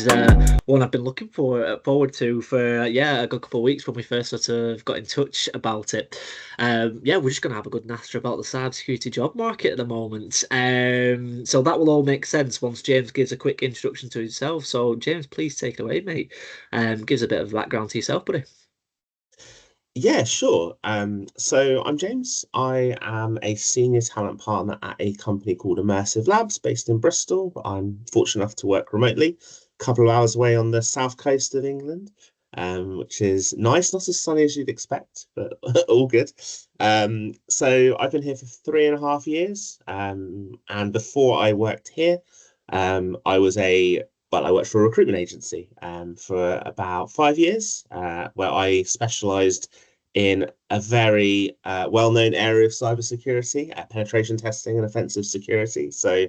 is one I've been looking forward to for a good couple of weeks when we first sort of got in touch about it. We're just going to have a good natter about the cybersecurity job market at the moment. So that will all make sense once James gives a quick introduction to himself. So James, please take it away, mate. Gives a bit of background to yourself, buddy. Yeah, sure. So I'm James. I am a senior talent partner at a company called Immersive Labs based in Bristol. I'm fortunate enough to work remotely, a couple of hours away on the south coast of England, which is nice, not as sunny as you'd expect, but all good. So I've been here for 3.5 years. And before I worked here, I worked for a recruitment agency for about 5 years, where I specialized in a very well-known area of cybersecurity, penetration testing and offensive security. So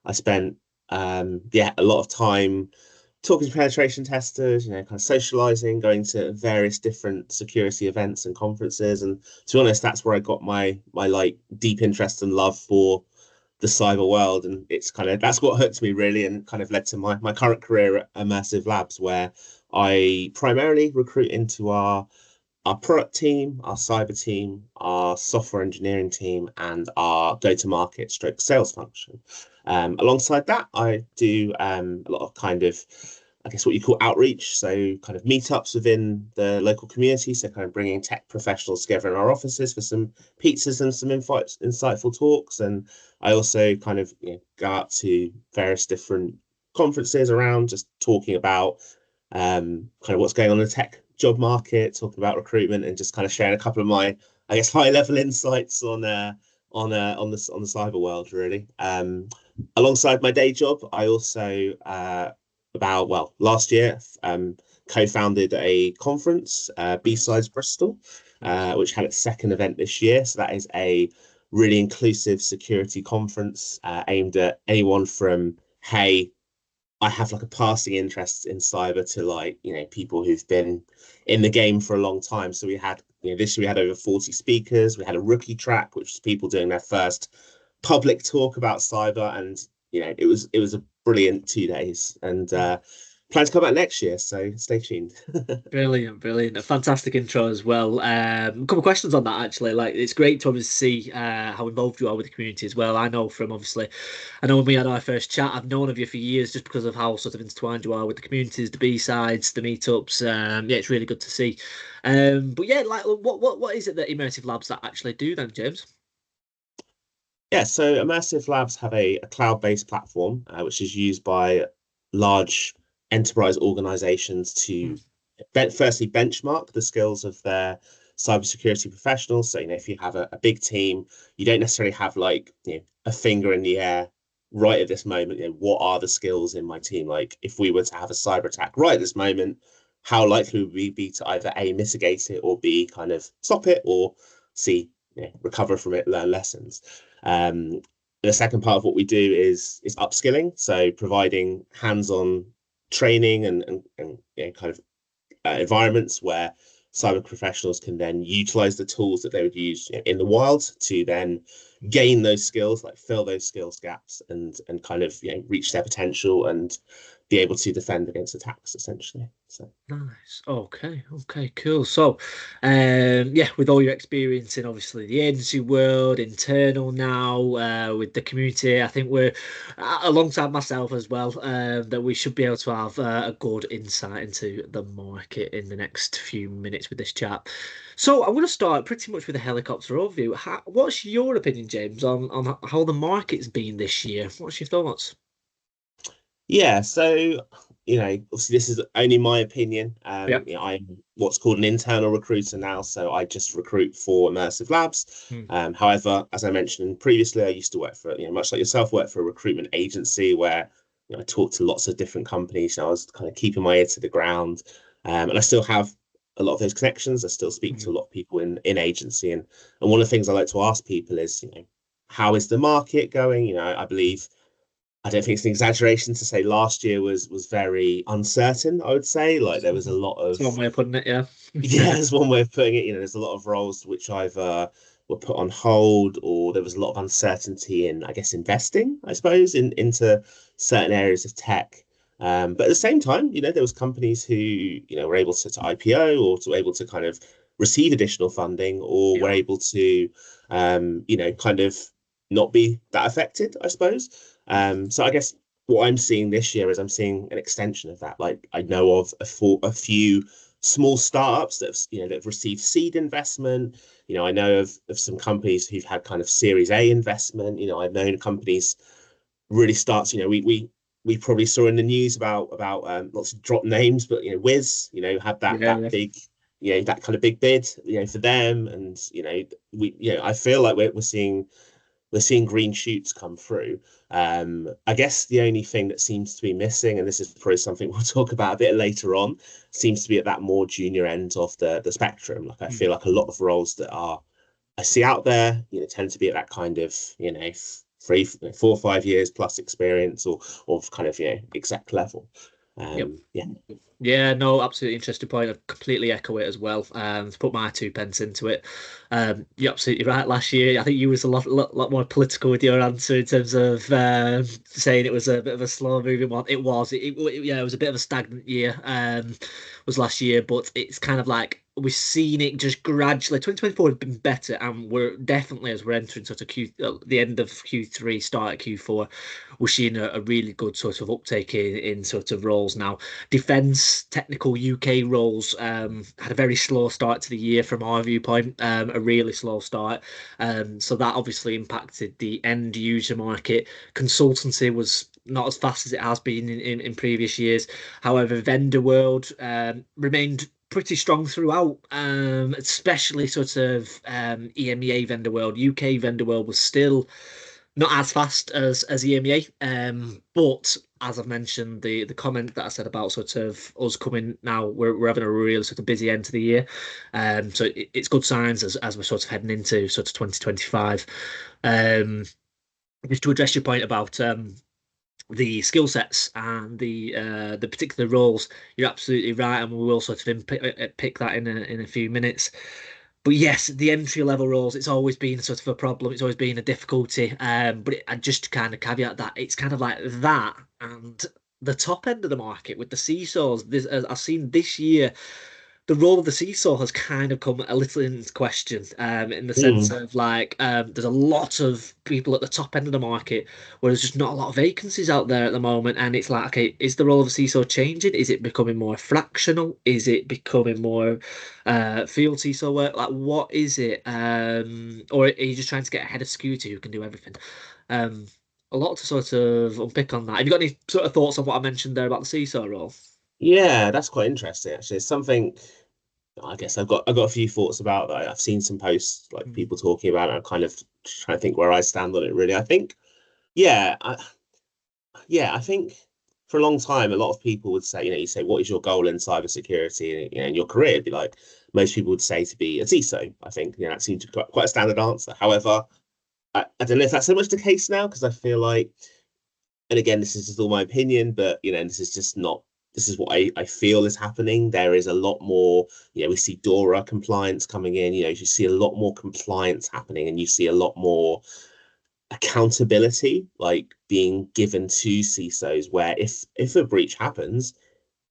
I spent a lot of time talking to penetration testers, kind of socializing, going to various different security events and conferences. And to be honest, that's where I got my like deep interest and love for the cyber world. And it's kind of that's what hooked me really and kind of led to my current career at Immersive Labs, where I primarily recruit into our product team, our cyber team, our software engineering team, and our go-to-market stroke sales function. Alongside that, I do a lot of kind of, I guess, what you call outreach. So kind of meetups within the local community. So kind of bringing tech professionals together in our offices for some pizzas and some insightful talks. And I also kind of go out to various different conferences around just talking about kind of what's going on in the tech job market, talking about recruitment, and just kind of sharing a couple of my, I guess, high level insights on the cyber world, really. Alongside my day job, I also last year co-founded a conference, B-Sides Bristol, which had its second event this year. So that is a really inclusive security conference aimed at anyone from, hey, I have like a passing interest in cyber to like, people who've been in the game for a long time. So we had, this year we had over 40 speakers. We had a rookie track, which was people doing their first public talk about cyber. And, it was a brilliant 2 days and plan to come back next year. So stay tuned. Brilliant, brilliant. A fantastic intro as well. A couple of questions on that actually. Like it's great to obviously see how involved you are with the community as well. I know when we had our first chat, I've known of you for years just because of how sort of intertwined you are with the communities, the B-sides, the meetups. It's really good to see. But yeah, like what is it that Immersive Labs that actually do then, James? Yeah, so Immersive Labs have a cloud-based platform which is used by large enterprise organizations to firstly benchmark the skills of their cybersecurity professionals. So, if you have a big team, you don't necessarily have like, a finger in the air right at this moment. What are the skills in my team? Like, if we were to have a cyber attack right at this moment, how likely would we be to either A, mitigate it, or B, kind of stop it, or C, recover from it, learn lessons. The second part of what we do is upskilling, so providing hands-on training and kind of environments where cyber professionals can then utilize the tools that they would use in the wild to then gain those skills, like fill those skills gaps and kind of reach their potential and be able to defend against attacks essentially. So Nice. Okay. Okay. Cool. So, with all your experience in obviously the agency world, internal now, with the community, I think we're alongside myself as well. That we should be able to have a good insight into the market in the next few minutes with this chat. So, I'm going to start pretty much with a helicopter overview. What's your opinion, James, on how the market's been this year? What's your thoughts? yeah, so obviously this is only my opinion. Yeah. I'm what's called an internal recruiter now, so I just recruit for Immersive Labs. Hmm. However, as I mentioned previously, I used to work for, much like yourself, work for a recruitment agency where I talked to lots of different companies. I was kind of keeping my ear to the ground, and I still have a lot of those connections. I still speak to a lot of people in agency, and one of the things I like to ask people is, how is the market going? I believe I don't think it's an exaggeration to say last year was very uncertain. I would say like there was a lot That's one of way of putting it, yeah. yeah, there's one way of putting it. There's a lot of roles which either were put on hold or there was a lot of uncertainty in, I guess, investing, I suppose, into certain areas of tech. But at the same time, there was companies who, were able to IPO or to able to kind of receive additional funding or were Yeah. able to, kind of not be that affected, I suppose. So I guess what I'm seeing this year is I'm seeing an extension of that. Like I know of a few small startups that have received seed investment. I know of some companies who've had kind of Series A investment. I've known companies really starts. We probably saw in the news about lots of drop names, but Wiz, had Yeah, that yeah, big, that kind of big bid, for them, and I feel like we're seeing green shoots come through. I guess the only thing that seems to be missing, and this is probably something we'll talk about a bit later on, seems to be at that more junior end of the spectrum. Like I feel like a lot of roles that I see out there, tend to be at that kind of, 4 or 5 years plus experience or kind of, exact level. yep. Yeah. Yeah, no, absolutely interesting point. I completely echo it as well. To put my 2 pence into it, you're absolutely right. Last year, I think you was a lot more political with your answer in terms of saying it was a bit of a slow moving one. It was, yeah, it was a bit of a stagnant year. Was last year, but it's kind of like we've seen it just gradually. 2024 has been better, and we're definitely as we're entering sort of the end of Q3, start of Q4, we're seeing a really good sort of uptake in sort of roles now. Defence technical UK roles had a very slow start to the year from our viewpoint, a really slow start. So that obviously impacted the end user market. Consultancy was not as fast as it has been in previous years. However, vendor world remained pretty strong throughout, especially sort of EMEA vendor world. UK vendor world was still not as fast as EMEA. But as I've mentioned, the comment that I said about sort of us coming now, we're having a really sort of busy end to the year. So it's good signs as we're sort of heading into sort of 2025. Um, just to address your point about the skill sets and the particular roles, you're absolutely right, and we will sort of pick that in a few minutes. But yes, the entry level roles, it's always been sort of a problem. It's always been a difficulty. I just to kind of caveat that it's kind of like that and the top end of the market with the CISOs. I've seen this year the role of the seesaw has kind of come a little into question, in the sense Mm. of like there's a lot of people at the top end of the market where there's just not a lot of vacancies out there at the moment, and it's like, okay, is the role of a seesaw changing? Is it becoming more fractional? Is it becoming more field seesaw work? Like, what is it? Or are you just trying to get ahead of security who can do everything? Um, a lot to sort of unpick on that. Have you got any sort of thoughts on what I mentioned there about the seesaw role? Yeah, that's quite interesting actually. It's something I guess I've got a few thoughts about that. I've seen some posts like Mm, people talking about it. I'm kind of trying to think where I stand on it really. I think, yeah, I think for a long time, a lot of people would say, you say, what is your goal in cybersecurity and, in your career? It'd be like most people would say to be a CISO. I think, that seems to be quite a standard answer. However, I don't know if that's so much the case now because I feel like, and again, this is just all my opinion, but this is just not. This is what I feel is happening. There is a lot more, we see DORA compliance coming in, you see a lot more compliance happening and you see a lot more accountability like being given to CISOs where if a breach happens,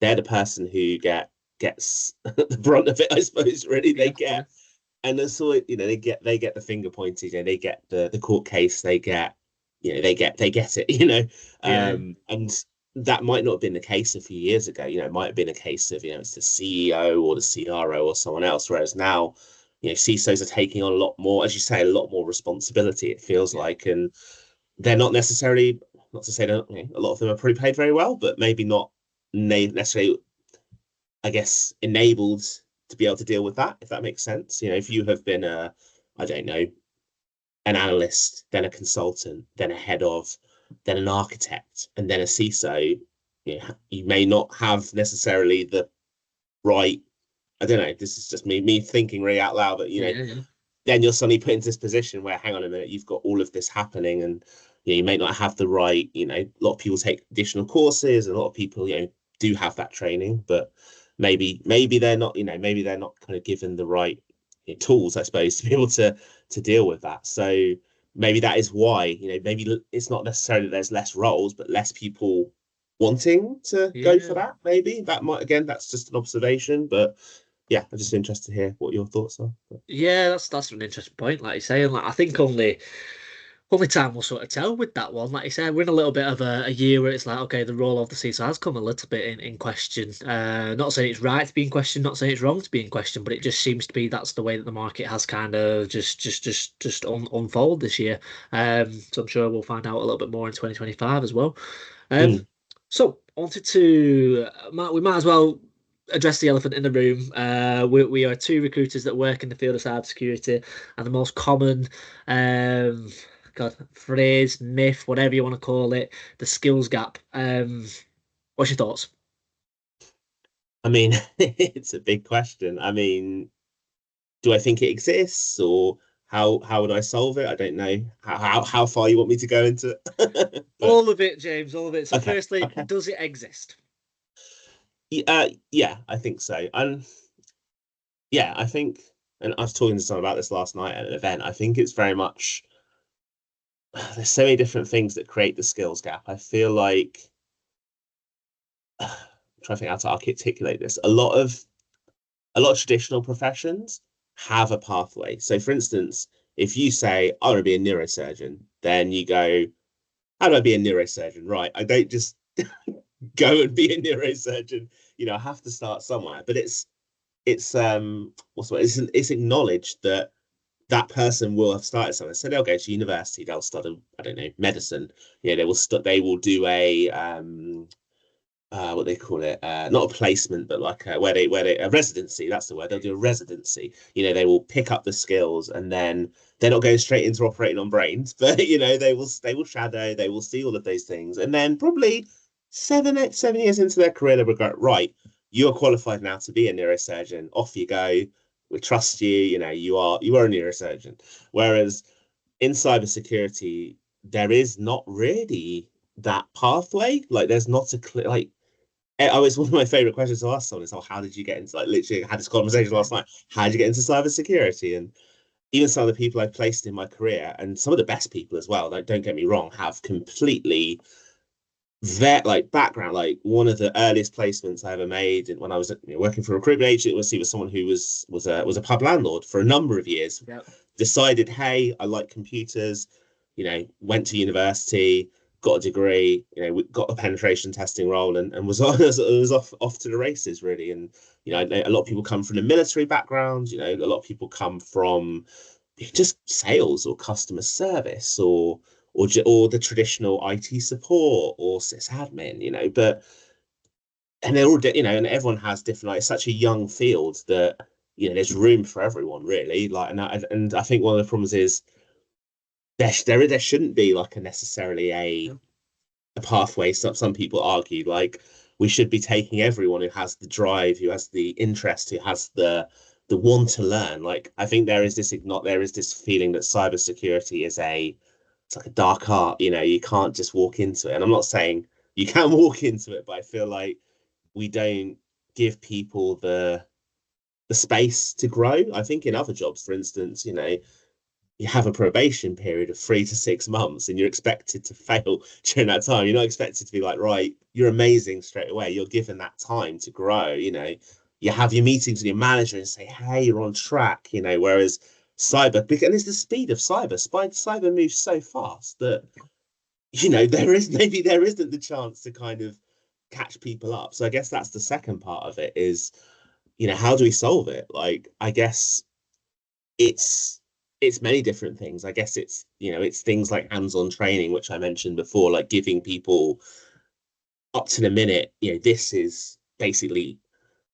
they're the person who gets the brunt of it, I suppose, really. They yeah, yeah, get and then so they get the finger pointed, they get the court case, they get it, yeah, and that might not have been the case a few years ago. It might have been a case of it's the CEO or the CRO or someone else, whereas now, CISOs are taking on a lot more, as you say, a lot more responsibility. It feels yeah, like, and they're not necessarily, not to say that a lot of them are probably paid very well, but maybe not necessarily, I guess, enabled to be able to deal with that, if that makes sense. If you have been I don't know, an analyst, then a consultant, then a head of, then an architect, and then a CISO, you may not have necessarily the right. I don't know. This is just me thinking really out loud, but yeah, yeah. then you're suddenly put into this position where, hang on a minute, you've got all of this happening, and you may not have the right. A lot of people take additional courses, and a lot of people, do have that training, but maybe they're not, maybe they're not kind of given the right tools, I suppose, to be able to deal with that. So maybe that is why, maybe it's not necessarily that there's less roles, but less people. wanting to go for Yeah. that. Maybe that might, again, that's just an observation, but yeah, I'm just interested to hear what your thoughts are. Yeah, that's an interesting point, like you say, and like I think only time will sort of tell with that one. Like you said, we're in a little bit of a year where it's like, okay, the role of the CISO has come a little bit in question. Not saying it's right to be in question, not saying it's wrong to be in question, but it just seems to be that's the way that the market has kind of just unfold this year. So I'm sure we'll find out a little bit more in 2025 as well. Um, Mm. so I wanted to, we might as well address the elephant in the room. We are two recruiters that work in the field of cybersecurity, and the most common, um, God, phrase, myth, whatever you want to call it, the skills gap. What's your thoughts? I mean, it's a big question. I mean, do I think it exists, or how would I solve it? I don't know how far you want me to go into it. But All of it, James, all of it. So, okay, firstly, okay. does it exist? Yeah, I think so. And yeah, I think, and I was talking to someone about this last night at an event. I think it's very much there's so many different things that create the skills gap. I feel like I'm trying to think how to articulate this. A lot of traditional professions have a pathway. So, for instance, if you say, I want to be a neurosurgeon, then you go, how do I be a neurosurgeon? Right. I don't just go and be a neurosurgeon. I have to start somewhere. But it's what's what it's acknowledged that that person will have started somewhere. So they'll go to university, they'll study, I don't know, medicine. They will do a what they call it, not a placement, but like where they a residency. That's the word. They'll do a residency. They will pick up the skills, and then they're not going straight into operating on brains, but they will shadow, they will see all of those things, and then probably 7 years into their career, they will go, right, you are qualified now to be a neurosurgeon. Off you go. We trust you. You are a neurosurgeon. Whereas in cybersecurity, there is not really that pathway. Like, there's not a clear like I was one of my favorite questions to ask someone is, oh, how did you get into, like, literally I had this conversation last night. How did you get into cybersecurity? And even some of the people I've placed in my career, and some of the best people as well, like, don't get me wrong, have completely that like background. Like, one of the earliest placements I ever made when I was working for a recruitment agent was he was someone who was a pub landlord for a number of years. Yep. Decided, hey, I like computers. Went to university, got a degree. Got a penetration testing role, and was was off to the races, really. And a lot of people come from the military background. A lot of people come from just sales or customer service, or the traditional IT support or sysadmin, but and they're all and everyone has different. Like, it's such a young field that there's room for everyone, really. Like, and I think one of the problems is there shouldn't be like a necessarily a pathway. Some people argue like we should be taking everyone who has the drive, who has the interest, who has the want to learn. Like, I think there is this feeling that cybersecurity it's like a dark art. You can't just walk into it. And I'm not saying you can walk into it, but I feel like we don't give people the space to grow. I think in other jobs, for instance, you have a probation period of 3 to 6 months, and you're expected to fail during that time. You're not expected to be like, right, you're amazing straight away. You're given that time to grow. You have your meetings with your manager and say, hey, you're on track. Whereas cyber, and it's the speed of cyber moves so fast that there isn't the chance to kind of catch people up. So I guess that's the second part of it is, how do we solve it? Like, I guess it's it's many different things. I guess it's things like hands-on training, which I mentioned before, like giving people up to the minute, this is basically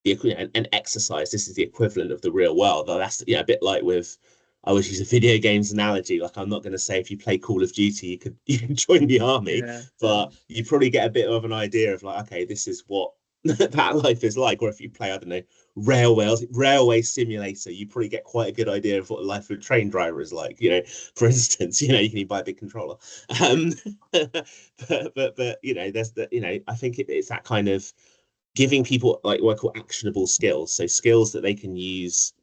an exercise. This is the equivalent of the real world. That's a bit like with, I always use a video games analogy. Like, I'm not going to say if you play Call of Duty, you can join the army, Yeah. but you probably get a bit of an idea of like, okay, this is what that life is like. Or if you play, I don't know, railway simulator, you probably get quite a good idea of what the life of a train driver is like. For instance, you can even buy a big controller. Um, but there's I think it's that kind of giving people like what I call actionable skills. So skills that they can use.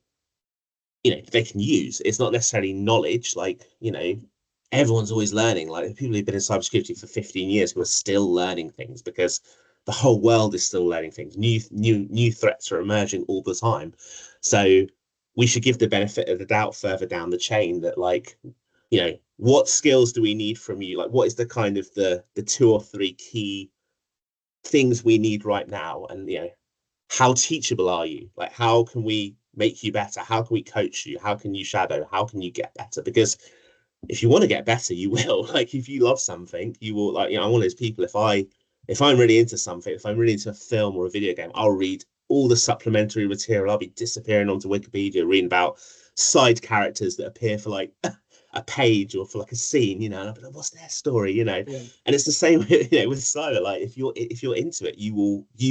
They can use. It's not necessarily knowledge, like everyone's always learning. Like people who've been in cybersecurity for 15 years who are still learning things because the whole world is still learning things. New threats are emerging all the time. So we should give the benefit of the doubt further down the chain that like, what skills do we need from you? Like what is the kind of the two or three key things we need right now? And how teachable are you? Like how can we make you better? How can we coach you? How can you shadow? How can you get better? Because if you want to get better, you will. Like if you love something, you will. Like I'm one of those people. If I'm really into something, if I'm really into a film or a video game, I'll read all the supplementary material. I'll be disappearing onto Wikipedia, reading about side characters that appear for like a page or for like a scene, and I'll be like, what's their story, Yeah. And it's the same, with cyber. Like if you're into it, you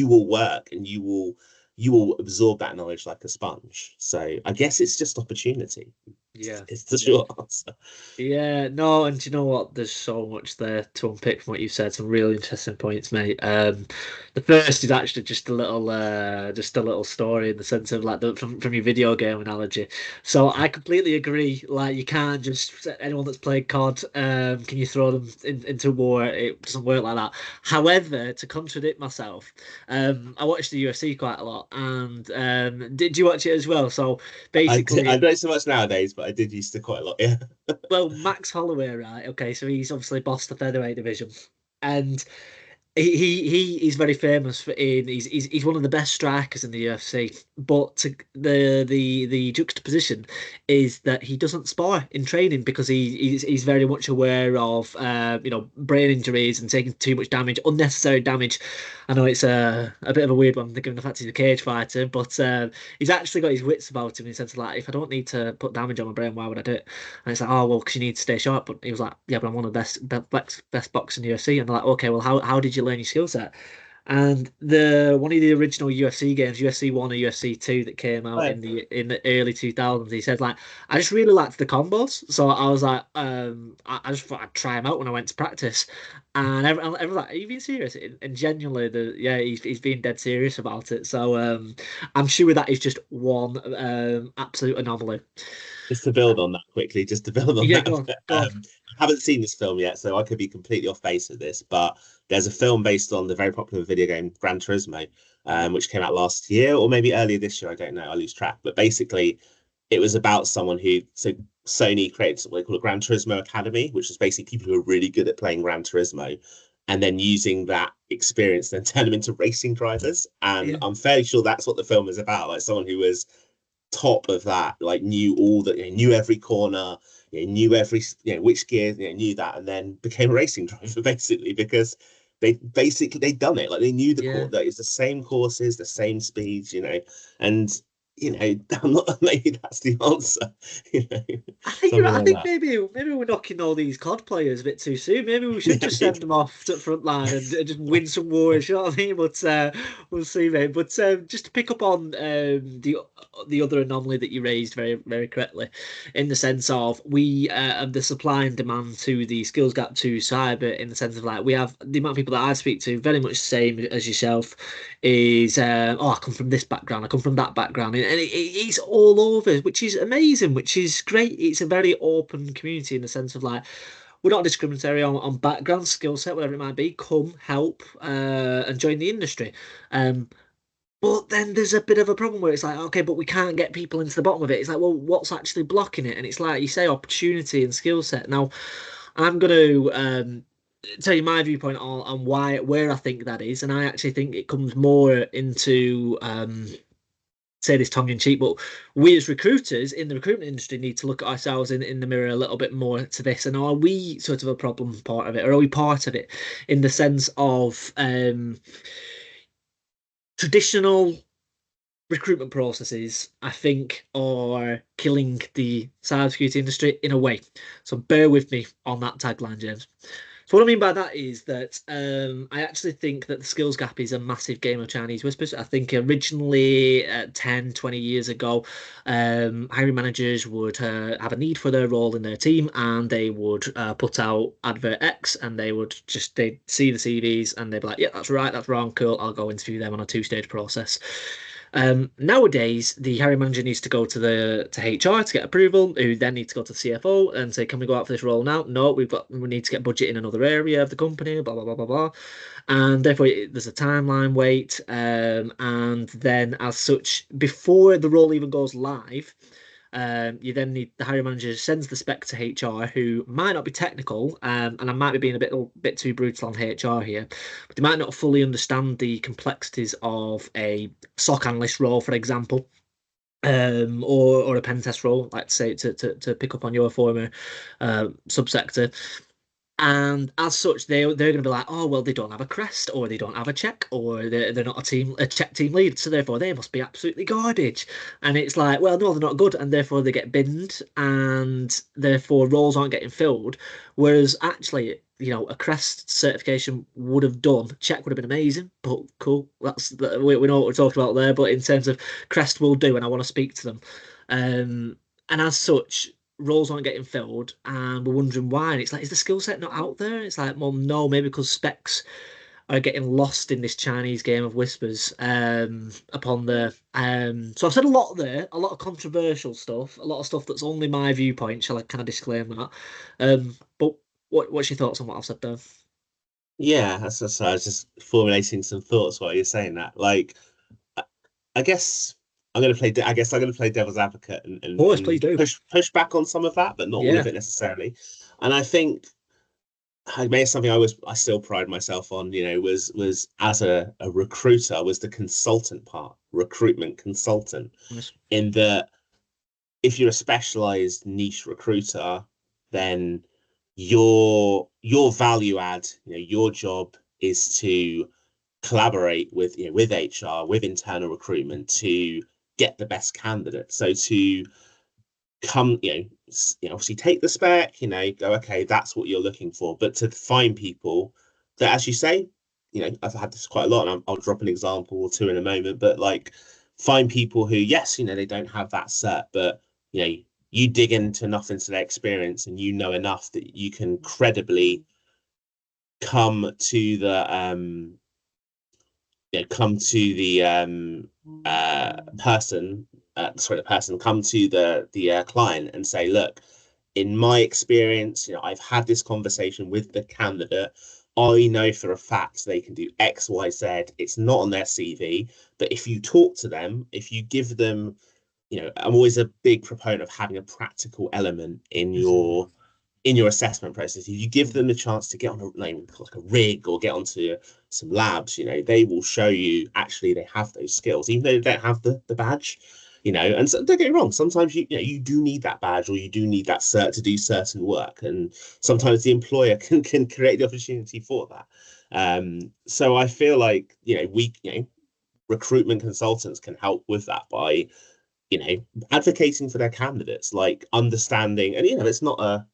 will work and you will absorb that knowledge like a sponge. So I guess it's just opportunity. Yeah. It's the Yeah. short answer. Yeah, no, and do you know what? There's so much there to unpick from what you said. Some really interesting points, mate. The first is actually just a little story in the sense of like from your video game analogy. So I completely agree. Like you can't just anyone that's played COD, can you throw them into war? It doesn't work like that. However, to contradict myself, I watched the UFC quite a lot, and did you watch it as well? So I basically. don't so much nowadays, but I did used to quite a lot. Yeah. Well, Max Holloway, right? Okay, so he's obviously bossed the featherweight division, and he's very famous for he's one of the best strikers in the UFC. But the juxtaposition is that he doesn't spar in training because he's very much aware of brain injuries and taking too much damage, unnecessary damage. I know it's a bit of a weird one given the fact he's a cage fighter, but he's actually got his wits about him in the sense of like if I don't need to put damage on my brain, why would I do it? And it's like, oh well, because you need to stay sharp. But he was like, yeah, but I'm one of the best boxers in the UFC. And they're like, okay, well, how did you learn your skill set? And the one of the original UFC games, UFC 1 or UFC 2 that came out Right. in the early 2000s, he said like, I just really liked the combos. So I was like, I just thought I'd try them out when I went to practice. And everyone was like, are you being serious? And genuinely, yeah, he's being dead serious about it. So I'm sure that is just one absolute anomaly. Just to build on that quickly, just to build on Yeah, that go a on, bit. go on. I haven't seen this film yet, so I could be completely off base with this, but there's a film based on the very popular video game Gran Turismo, Yeah, which came out last year or maybe earlier this year. I don't know. I lose track. But basically, it was about someone who, so Sony creates what they call a Gran Turismo Academy, which is basically people who are really good at playing Gran Turismo, and then using that experience, then turn them into racing drivers. And yeah, I'm fairly sure that's what the film is about. Like someone who was top of that, like knew all that, knew every corner, knew every, which gear, knew that, and then became a racing driver basically because they'd done it. Like they knew the yeah. course, that it's the same courses, the same speeds, and I'm not maybe that's the answer, I think you're something right. I like think that. maybe we're knocking all these COD players a bit too soon. Maybe we should Yeah, just send maybe. them off to the front line and just win some wars. You know what I mean? But we'll see, mate. But just to pick up on the other anomaly that you raised very very correctly, in the sense of we of the supply and demand to the skills gap to cyber, in the sense of like we have the amount of people that I speak to, very much the same as yourself, is oh, I come from this background, I come from that background, and it's all over, which is amazing, which is great. It's a very open community in the sense of like we're not discriminatory on background, skill set, whatever it might be. Come help and join the industry. Um, but then there's a bit of a problem where it's like, okay, but we can't get people into the bottom of it. It's like, well, what's actually blocking it? And it's like you say, opportunity and skill set. Now, I'm going to tell you my viewpoint on why where I think that is, and I actually think it comes more into say this tongue in cheek, but we as recruiters in the recruitment industry need to look at ourselves in the mirror a little bit more to this. And are we sort of a problem part of it, or are we part of it in the sense of traditional recruitment processes, I think, are killing the cybersecurity industry in a way. So bear with me on that tagline, James. So what I mean by that is that I actually think that the skills gap is a massive game of Chinese whispers. I think originally 10, 20 years ago, hiring managers would have a need for their role in their team and they would put out advert X and they'd see the CVs and they'd be like, yeah, that's right, that's wrong, cool, I'll go interview them on a two-stage process. Nowadays, the hiring manager needs to go to HR to get approval, who then need to go to the CFO and say, "Can we go out for this role now?" No, we need to get budget in another area of the company. Blah blah blah blah blah, and therefore there's a timeline wait. And then as such, before the role even goes live. You then need the hiring manager sends the spec to HR, who might not be technical, and I might be being a bit too brutal on HR here, but they might not fully understand the complexities of a SOC analyst role, for example, or a pen test role, like say to pick up on your former subsector. And as such, they're going to be like, oh well, they don't have a crest, or they don't have a check, or they're not a check team lead, so therefore they must be absolutely garbage. And it's like, well, no, they're not good, and therefore they get binned, and therefore roles aren't getting filled. Whereas actually, a crest certification would have done. Check would have been amazing, but cool. We know what we're talking about there. But in terms of crest will do, and I want to speak to them. And as such, roles aren't getting filled, and we're wondering why. And it's like, is the skill set not out there? It's like, well, no, maybe because specs are getting lost in this Chinese game of whispers upon the. So I've said a lot there, a lot of controversial stuff, a lot of stuff that's only my viewpoint. Shall I kind of disclaim that? But what's your thoughts on what I've said there? Yeah, that's I was just formulating some thoughts while you're saying that. Like, I, I guess I guess I'm gonna play devil's advocate Of course, please and do. push back on some of that, but not all Yeah. of it necessarily. And I think I made something I still pride myself on, was as a recruiter, was the consultant part, recruitment consultant, Yes. in that if you're a specialized niche recruiter, then your value add, your job is to collaborate with HR, with internal recruitment to get the best candidate. So to come, obviously take the spec, go, okay, that's what you're looking for. But to find people that, as you say, I've had this quite a lot, and I'll drop an example or two in a moment, but like find people who, yes, they don't have that cert, but you dig into their experience and you know enough that you can credibly come to the come to the person sorry the person come to the client and say, look, in my experience, I've had this conversation with the candidate. I know for a fact they can do XYZ. It's not on their CV, but if you talk to them, if you give them, I'm always a big proponent of having a practical element Mhm. in your assessment process. If you give them the chance to get on like a rig or get onto some labs, they will show you actually they have those skills, even though they don't have the badge. And so, don't get me wrong, sometimes you do need that badge or you do need that cert to do certain work. And sometimes the employer can create the opportunity for that. So I feel like, recruitment consultants can help with that by, advocating for their candidates, like understanding, and it's not a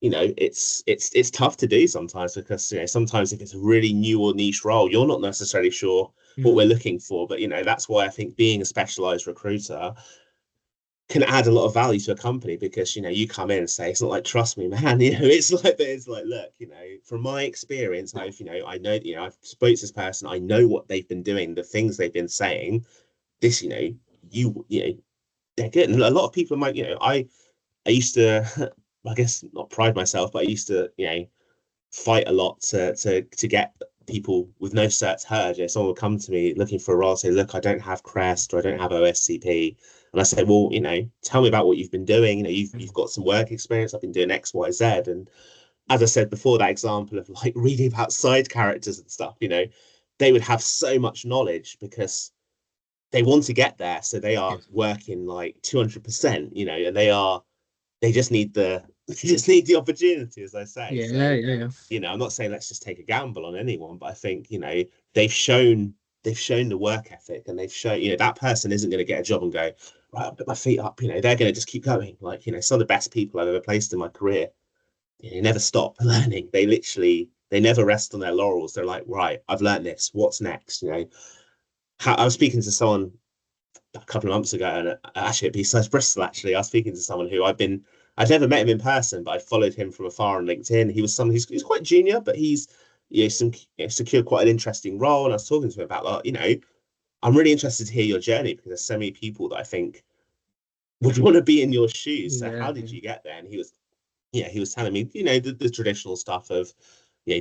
it's tough to do sometimes because sometimes if it's a really new or niche role, you're not necessarily sure what we're Mm. looking for. But that's why I think being a specialized recruiter can add a lot of value to a company because you come in and say it's not like trust me, man. It's like look, from my experience, I know I've spoke to this person, I know what they've been doing, the things they've been saying. This they're good, and a lot of people might I used to, I guess not pride myself, but I used to, fight a lot to get people with no certs heard. Someone would come to me looking for a role, say, "Look, I don't have Crest or I don't have OSCP," and I say, "Well, tell me about what you've been doing. You've Mm. got some work experience. I've been doing X, Y, Z." And as I said before, that example of like reading about side characters and stuff, they would have so much knowledge because they want to get there, so they Yeah. are working like 200%, and they just need the they just need the opportunity, as I say. Yeah. So, Yeah. Yeah. I'm not saying let's just take a gamble on anyone, but I think, they've shown they've shown the work ethic and they've shown, that person isn't going to get a job and go, right, I'll put my feet up, they're going to just keep going. Like, some of the best people I've ever placed in my career, they never stop learning. They never rest on their laurels. They're like, right, I've learned this. What's next? I was speaking to someone a couple of months ago, and actually at B-Sides Bristol, actually, I was speaking to someone who I'd never met him in person, but I followed him from afar on LinkedIn. He was someone he's quite junior, but he's secured quite an interesting role. And I was talking to him about, like, I'm really interested to hear your journey because there's so many people that I think would want to be in your shoes. So Yeah, how did you get there? And he was telling me, the traditional stuff of,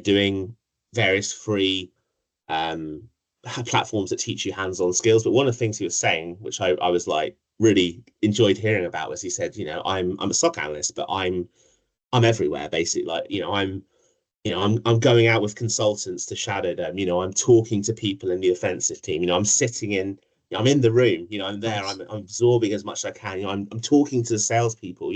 doing various free um platforms that teach you hands-on skills. But one of the things he was saying, which I was like really enjoyed hearing about, was he said, I'm a SOC analyst, but I'm everywhere basically. Like, I'm going out with consultants to shadow them. I'm talking to people in the offensive team. I'm in the room. I'm there. nice. I'm absorbing as much as I can. I'm talking to the salespeople.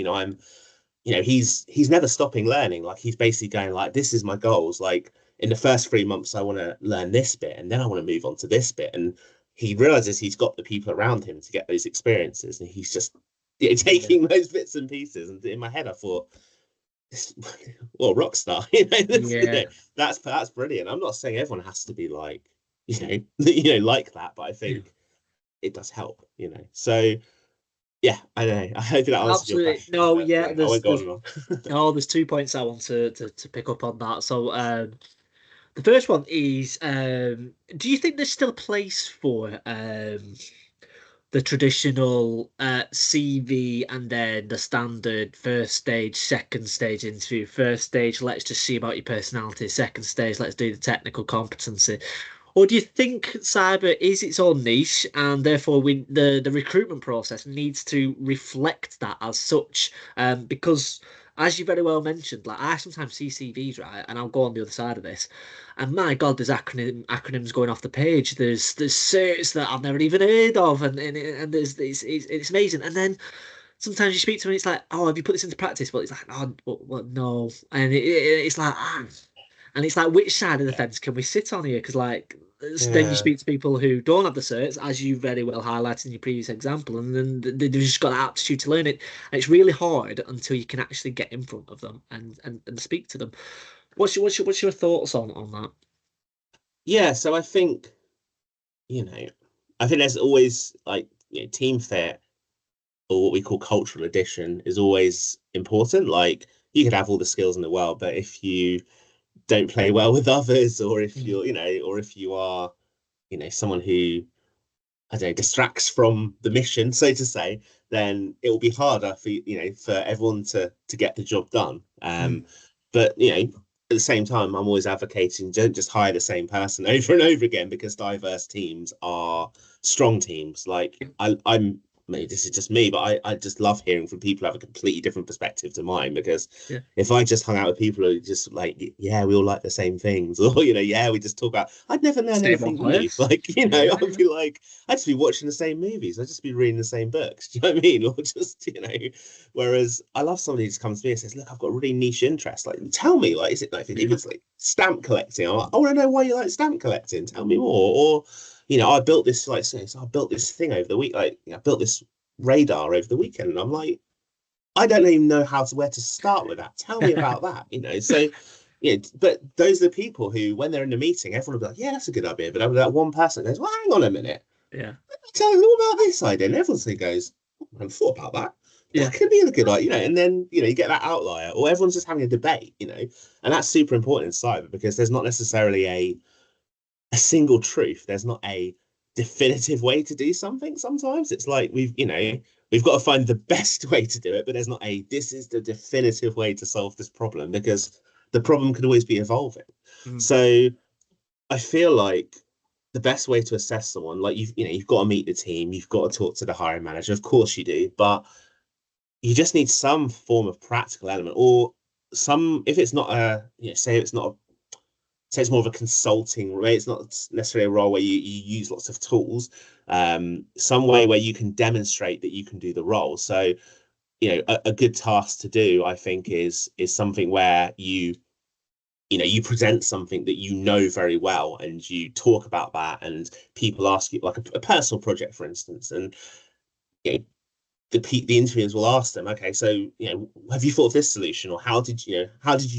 He's never stopping learning. Like he's basically going like, this is my goals. Like in the first 3 months, I want to learn this bit, and then I want to move on to this bit. And he realizes he's got the people around him to get those experiences, and he's just Yeah, taking those bits and pieces. And in my head, I thought, well, rock star. yeah, That's brilliant. I'm not saying everyone has to be like, like that, but I yeah. think it does help. So yeah, I don't know. I hope that answered your Absolutely. question, No, but yeah, yeah, I won't go on there's and on. there's 2 points I want to pick up on that. So the first one is do you think there's still a place for the traditional CV and then the standard first stage, second stage interview? First stage, let's just see about your personality. Second stage, let's do the technical competency. Or do you think cyber is its own niche and therefore the recruitment process needs to reflect that as such? Because as you very well mentioned, like I sometimes see CVs, right, and I'll go on the other side of this, and my God, there's acronyms going off the page. There's certs that I've never even heard of, and there's it's amazing. And then sometimes you speak to them, and it's like, oh, have you put this into practice? But it's like, oh, what, no, and it's like, and it's like, which side of the Yeah. fence can we sit on here? Because like, then you Yeah. speak to people who don't have the certs, as you very well highlighted in your previous example, and then they've just got that aptitude to learn it. And it's really hard until you can actually get in front of them and speak to them. What's your thoughts on that? Yeah, so you know, I think there's always like, team fit or what we call cultural addition is always important. Like you could have all the skills in the world, but if you don't play well with others, or if Mm, or if you are, someone who, I don't know, distracts from the mission, so to say, then it will be harder for everyone to get the job done. mm, But at the same time, I'm always advocating don't just hire the same person over and over again because diverse teams are strong teams. Like I'm maybe this is just me, but I just love hearing from people who have a completely different perspective to mine because yeah, if I just hung out with people who just like, yeah, we all like the same things, or yeah, we just talk about, I'd never learn stay in one anything new. place. Like, Yeah, I'd be like, I'd just be watching the same movies. I'd just be reading the same books. Do you know what I mean? Or just, whereas I love somebody who just comes to me and says, look, I've got a really niche interest. Like, tell me, like, is it like, if yeah, it's like stamp collecting, I'm like, I want to know why you like stamp collecting. Tell me more. Or, I built this, like, so I built this thing over the week. Like, I built this radar over the weekend. And I'm like, I don't even know where to start with that. Tell me about that, So, but those are the people who, when they're in the meeting, everyone will be like, yeah, that's a good idea. But that one person goes, well, hang on a minute. yeah, Tell us all about this idea. And everyone goes, I haven't thought about that. That yeah. could be a good idea, and then, you get that outlier, or everyone's just having a debate, and that's super important in cyber because there's not necessarily a single truth. There's not a definitive way to do something. Sometimes it's like we've got to find the best way to do it, but there's not this is the definitive way to solve this problem because the problem could always be evolving. Mm, So I feel like the best way to assess someone, like you've got to meet the team, you've got to talk to the hiring manager, of course you do, but you just need some form of practical element or some, if it's not say it's not so it's more of a consulting role. It's not necessarily a role where you use lots of tools. Some way where you can demonstrate that you can do the role. So, a good task to do, I think, is something where you present something that you know very well and you talk about that and people ask you like a personal project, for instance, and you know, the interviewers will ask them, okay, so have you thought of this solution, or how did you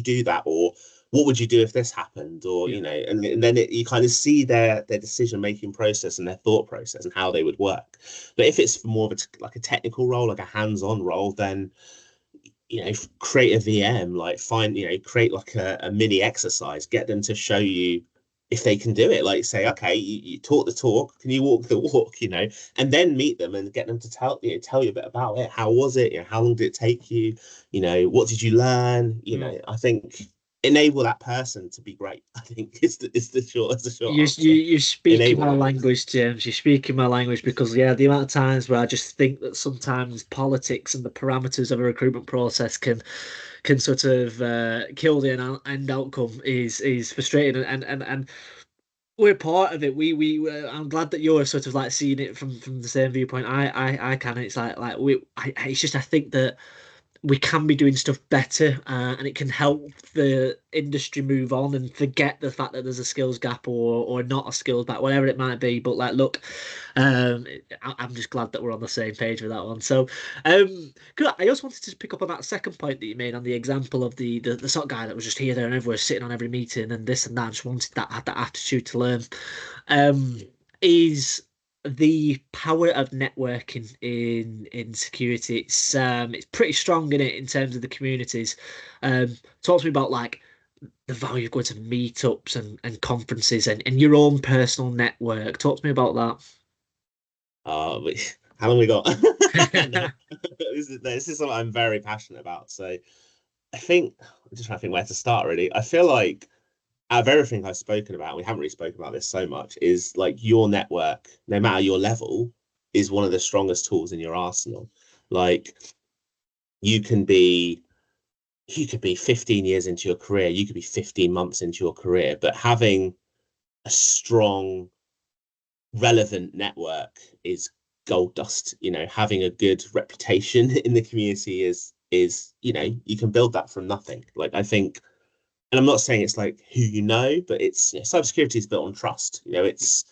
do that, or what would you do if this happened, or yeah, and then you kind of see their decision making process and their thought process and how they would work. But if it's more of like a technical role, like a hands-on role, then create a VM, like create like a mini exercise, get them to show you if they can do it, like say, okay, you talk the talk, can you walk the walk, and then meet them and get them to tell you a bit about it. How was it? How long did it take you? What did you learn? Mm. I think enable that person to be great. I think is the short answer. You're speaking Enable my them. language, James. You're speaking my language because yeah, the amount of times where I just think that sometimes politics and the parameters of a recruitment process can sort of kill the end outcome is frustrating, and we're part of it. I'm glad that you're sort of like seeing it from the same viewpoint. I can. It's like it's just I think that we can be doing stuff better, and it can help the industry move on and forget the fact that there's a skills gap or not a skills gap, whatever it might be. But like, look, um, I'm just glad that we're on the same page with that one. So, good. I also wanted to pick up on that second point that you made on the example of the sort of guy that was just here, there, and everywhere, sitting on every meeting and this and that. Just wanted that had that attitude to learn. Um, is the power of networking in security. It's pretty strong in it in terms of the communities. Talk to me about like the value of going to meetups and conferences and your own personal network. Talk to me about How long we got? No, that. this is something I'm very passionate about. So I think I'm just trying to think where to start. Really, I feel like out of everything I've spoken about, we haven't really spoken about this so much, is like your network, no matter your level, is one of the strongest tools in your arsenal. Like you can be you could be 15 years into your career, you could be 15 months into your career, but having a strong, relevant network is gold dust. Having a good reputation in the community is you can build that from nothing. Like I think, and I'm not saying it's like who but it's cybersecurity is built on trust. It's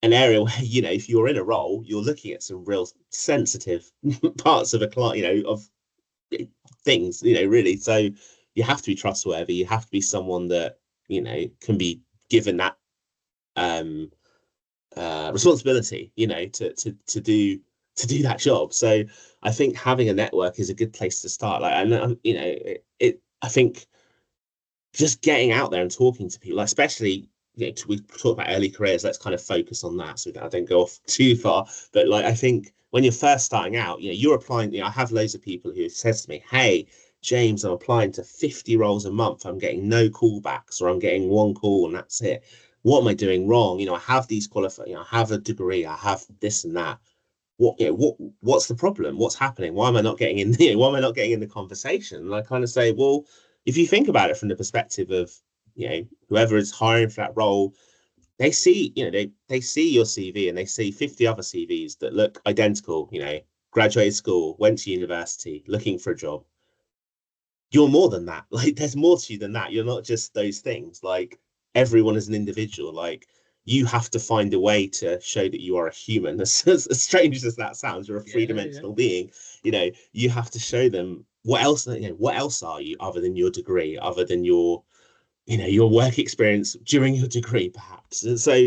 an area where if you're in a role, you're looking at some real sensitive parts of a client, of things, really. So you have to be trustworthy. You have to be someone that can be given that um responsibility, to do that job. So I think having a network is a good place to start. Like, and I think just getting out there and talking to people, like, especially we talk about early careers. Let's kind of focus on that so that I don't go off too far. But like, I think when you're first starting out, you're applying. I have loads of people who says to me, "Hey, James, I'm applying to 50 roles a month. I'm getting no callbacks, or I'm getting one call and that's it. What am I doing wrong? I have these qualified. I have a degree. I have this and that. What's the problem? What's happening? Why am I not getting in? Why am I not getting in the conversation?" And I kind of say, well, if you think about it from the perspective of whoever is hiring for that role, they see they see your CV and they see 50 other CVs that look identical. Graduated school, went to university, looking for a job. You're more than that. Like there's more to you than that. You're not just those things. Like everyone is an individual. Like you have to find a way to show that you are a human. As strange as that sounds, you're a Yeah, yeah. three-dimensional being. You have to show them what else are you other than your degree, other than your work experience during your degree, perhaps. And so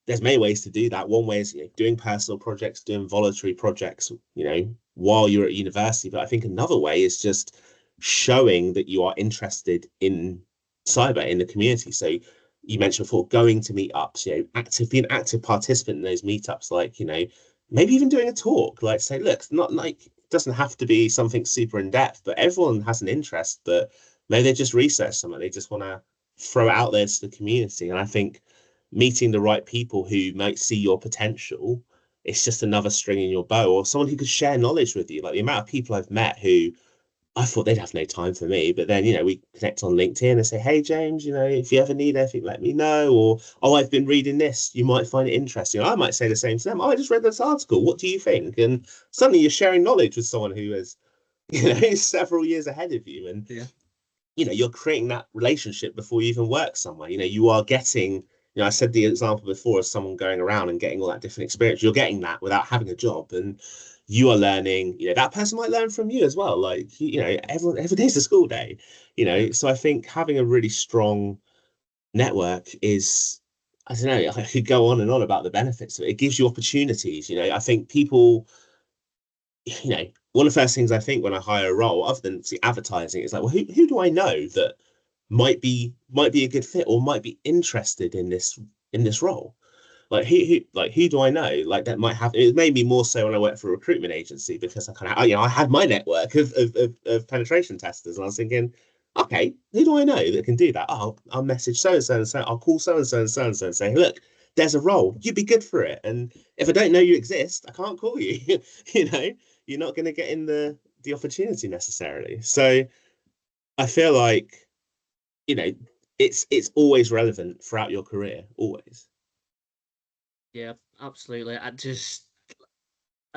there's many ways to do that. One way is doing personal projects, doing voluntary projects, while you're at university. But I think another way is just showing that you are interested in cyber in the community. So you mentioned before going to meetups, being an active participant in those meetups, like, maybe even doing a talk, like say, look, it's not like it doesn't have to be something super in depth, but everyone has an interest, but maybe they just research something, they just want to throw it out there to the community. And I think meeting the right people who might see your potential, it's just another string in your bow, or someone who could share knowledge with you. Like the amount of people I've met who I thought they'd have no time for me, but then we connect on LinkedIn and say, "Hey James, if you ever need anything, let me know." Or, "Oh, I've been reading this. You might find it interesting." I might say the same to them. "Oh, I just read this article. What do you think?" And suddenly you're sharing knowledge with someone who is, several years ahead of you, and Yeah. you're creating that relationship before you even work somewhere. You are getting, I said the example before of someone going around and getting all that different experience. You're getting that without having a job, and you are learning. That person might learn from you as well. Like, every day's a school day. Yeah. So I think having a really strong network is, I don't know, I could go on and on about the benefits of it. It gives you opportunities. I think people, one of the first things I think when I hire a role, other than advertising, is like, well, who do I know that might be a good fit or might be interested in this role. Like who do I know? Like that might have it made me more so when I worked for a recruitment agency because I kind of I had my network of penetration testers and I was thinking, okay, who do I know that can do that? Oh, I'll message so and so and so, I'll call so and so and so and so and say, look, there's a role, you'd be good for it. And if I don't know you exist, I can't call you. You know, you're not going to get in the opportunity necessarily. So I feel like, you know, it's always relevant throughout your career, always. Yeah, absolutely. I just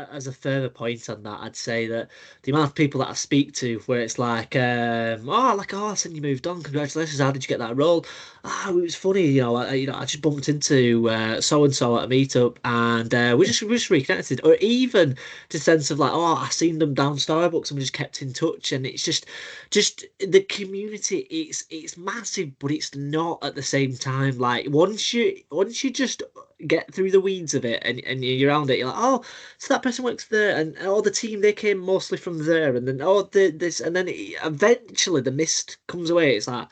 as a further point on that, I'd say that the amount of people that I speak to, where it's like, oh, I seen you moved on. Congratulations. How did you get that role? Ah, it was funny. I just bumped into so and so at a meetup, and we just reconnected. Or even the sense of like, oh, I seen them down Starbucks, and we just kept in touch. And it's just the community. It's massive, but it's not at the same time. Like once you just get through the weeds of it and you're around it, you're like, oh, so that person works there, and all the team they came mostly from there, and then this, and then eventually the mist comes away. It's like,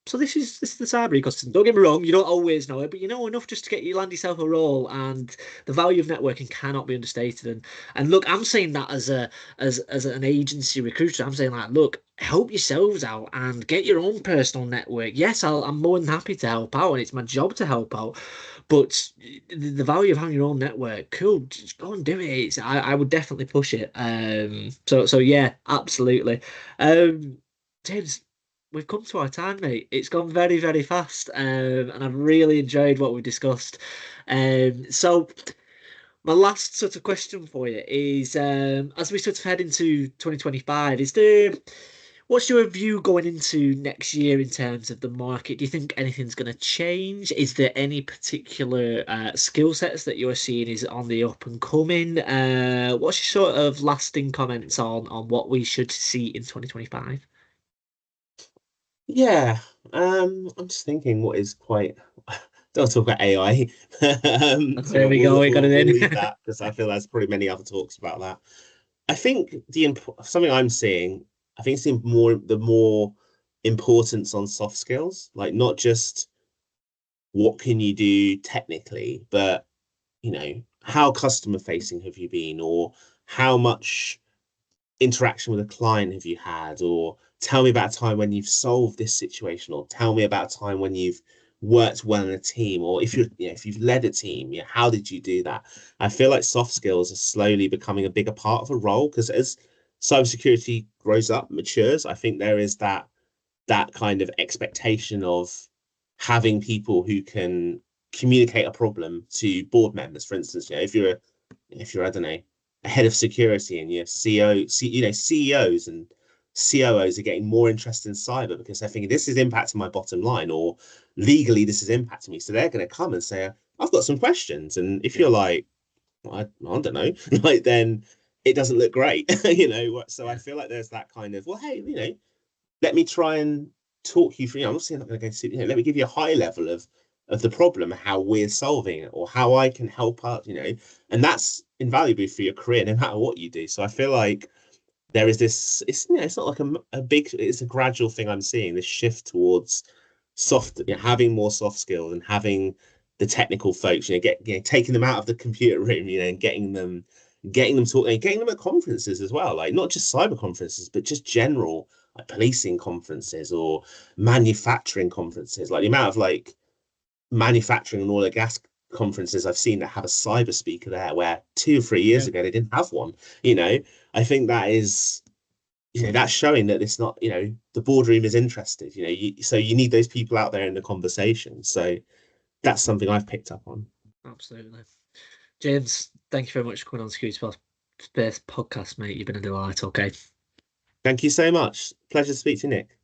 so this is the cyber ecosystem. Don't get me wrong, you don't always know it, but you know enough just to get you land yourself a role. And the value of networking cannot be understated. And look, I'm saying that as an agency recruiter, I'm saying like, look, help yourselves out and get your own personal network. Yes, I'm more than happy to help out, and it's my job to help out. But the value of having your own network, cool, just go and do it. I would definitely push it. So yeah, absolutely. Um, James, we've come to our time, mate. It's gone very, very fast, and I've really enjoyed what we discussed. So my last sort of question for you is, as we sort of head into 2025, what's your view going into next year in terms of the market? Do you think anything's going to change? Is there any particular skill sets that you're seeing is on the up and coming? What's your sort of lasting comments on what we should see in 2025? Yeah, I'm just thinking what is quite. Don't talk about AI. There we go. We got it We'll in. leave that because I feel there's probably many other talks about that. I think something I'm seeing. I think it's the more importance on soft skills, like not just what can you do technically, but how customer facing have you been, or how much interaction with a client have you had, or tell me about a time when you've solved this situation, or tell me about a time when you've worked well in a team, or if you've led a team, how did you do that? I feel like soft skills are slowly becoming a bigger part of a role because as cybersecurity grows up, matures, I think there is that kind of expectation of having people who can communicate a problem to board members. For instance, if you're I don't know a head of security and your CEOs and COOs are getting more interested in cyber because they're thinking this is impacting my bottom line or legally this is impacting me. So they're going to come and say, I've got some questions. And if Yeah, you're like, I don't know, like then it doesn't look great, So I yeah, feel like there's that kind of, well, hey, let me try and talk you through. I'm obviously not going to go to, let me give you a high level of the problem, how we're solving it, or how I can help out, and that's invaluable for your career, no matter what you do. So I feel like there is this. It's not like a big. It's a gradual thing I'm seeing this shift towards having more soft skills and having the technical folks, taking them out of the computer room, and getting them talking, getting them at conferences as well, like not just cyber conferences, but just general like policing conferences or manufacturing conferences. Like the amount of like manufacturing and oil and gas conferences I've seen that have a cyber speaker there, where 2 or 3 years yeah. ago they didn't have one. You know, I think that is that's showing that it's not the boardroom is interested. So you need those people out there in the conversation. So that's something I've picked up on. Absolutely. James, thank you very much for coming on Scoots Space podcast, mate. You've been a delight. Okay. Thank you so much. Pleasure to speak to you, Nick.